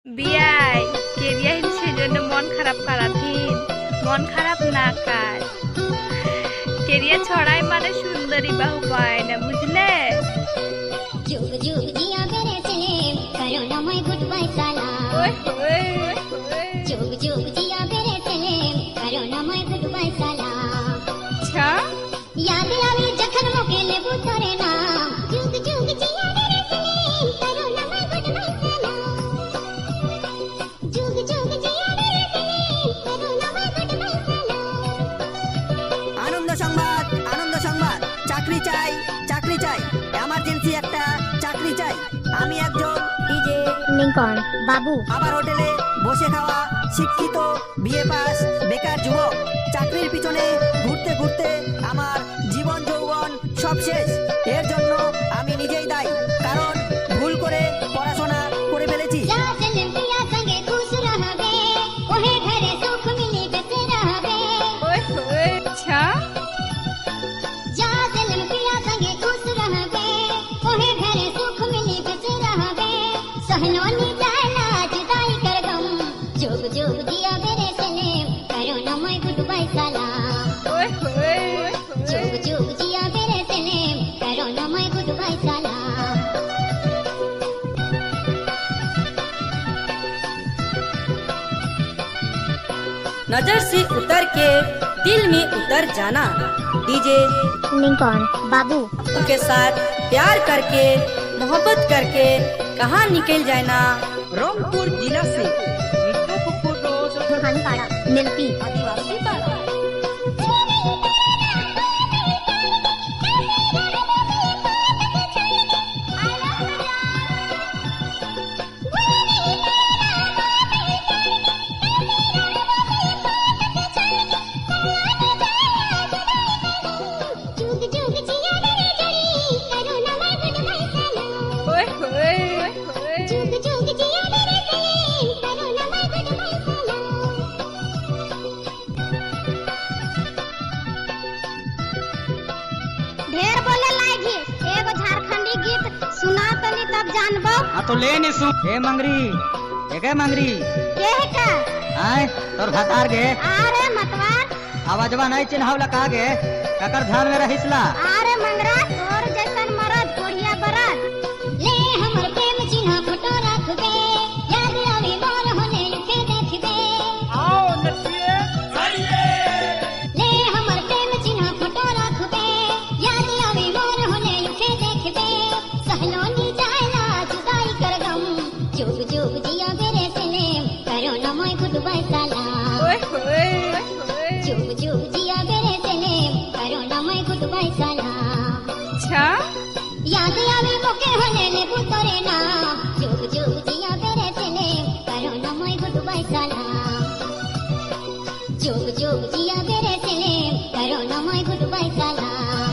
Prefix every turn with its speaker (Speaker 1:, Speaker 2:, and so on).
Speaker 1: বিয়াই কেরিয়া হিলছে জন্য মন খারাপ করাথিন মন খারাপ না কার কেরিয়া ছড়াই মানে সুন্দরী বাহু পায় না বুঝলে
Speaker 2: जुग जुग जिया मेरे चले करो ना मैं गुड बाय सलाम जुग जुग जिया मेरे चले करो ना मैं गुड बाय सलाम
Speaker 1: अच्छा
Speaker 2: याद आवे जखन मोके लेबू तोरे नाम जुग जुग जिया मेरे चले करो ना मैं गुड बाय सलाम जुग जुग जिया मेरे चले करो ना मैं गुड बाय सलाम
Speaker 3: আনন্দ সংবাদ চাকরি চাই এমার্জেন্সি একটা চাকরি চাই আমি একজন ডিজে
Speaker 2: লিংকন বাবু
Speaker 3: আবার হোটেলে বসে খাওয়া শিক্ষিত বিএ পাস বেকার যুবক চাকরির পিছনে ঘুরতে ঘুরতে আমার জীবন যৌবন সব শেষ এর জন্য আমি নিজেই দায়ী কারণ ভুল করে পড়াশোনা করে ফেলেছি
Speaker 2: जा जन्म पिया संगे खुश रहबे ओहे घरे सुख मिली बेचे रहबे
Speaker 1: अच्छा
Speaker 2: जा जन्म पिया संगे खुश रहबे ओहे घरे सुख मिली बेचे रहबे सहनोनी जाला जुदाई कर गम जुग जुग जिया मेरे सने करो ना मैं गुड बाय सलाम जुग जुग जिया मेरे सने करो ना मैं गुड बाय सलाम
Speaker 4: नजर से उतर के दिल में उतर जाना डीजे
Speaker 2: लिंकन बाबू
Speaker 4: के साथ प्यार करके मोहब्बत करके कहाँ निकल जाए ना
Speaker 3: রংপুর জেলা से মিঠাপুকুর রোড
Speaker 2: दुल्हन पाड़ा मिलती
Speaker 3: आदिवासी पाड़ा
Speaker 2: जुग जुग जिया मेरे गली करो ना मैं गुड बाय सलाम जुग जुग जिया मेरे गली करो ना मैं गुड बाय सलाम ढेर बोले लागी एगो झारखंडी गीत सुना तनी तब जानबो
Speaker 5: तो ले ने सुन ए मंगरी एके मंगरी
Speaker 2: के है का
Speaker 5: आय तोर भतार गे
Speaker 2: आरे मतवा
Speaker 5: आवाजवा नहीं चिन्हावला का गे ककर ध्यान में रहिसला
Speaker 2: आरे मंगरा तोर जैसन मरद कोढ़िया बरद ले हमर प्रेम चिन्ह फोटो रखबे याद आवे मोर होने लिखे देखबे
Speaker 3: आओ नचिए
Speaker 2: ले हमर प्रेम चिन्ह फोटो रखबे याद आवे मोर होने लिखे देखबे सहलोनी जाला जुदाई कर गम जुग जुग जिया मेरे सने करो ना मैं गुड बाय सलाम जुग जुग जिया मेरे सने करो ना मैं गुड बाय सलाम
Speaker 1: अच्छा
Speaker 2: याद आवे मोके होने ले पुतरे नाम जुग जुग जिया मेरे सने करो ना मैं गुड बाय सलाम जुग जुग जिया मेरे सने करो ना मैं गुड बाय सलाम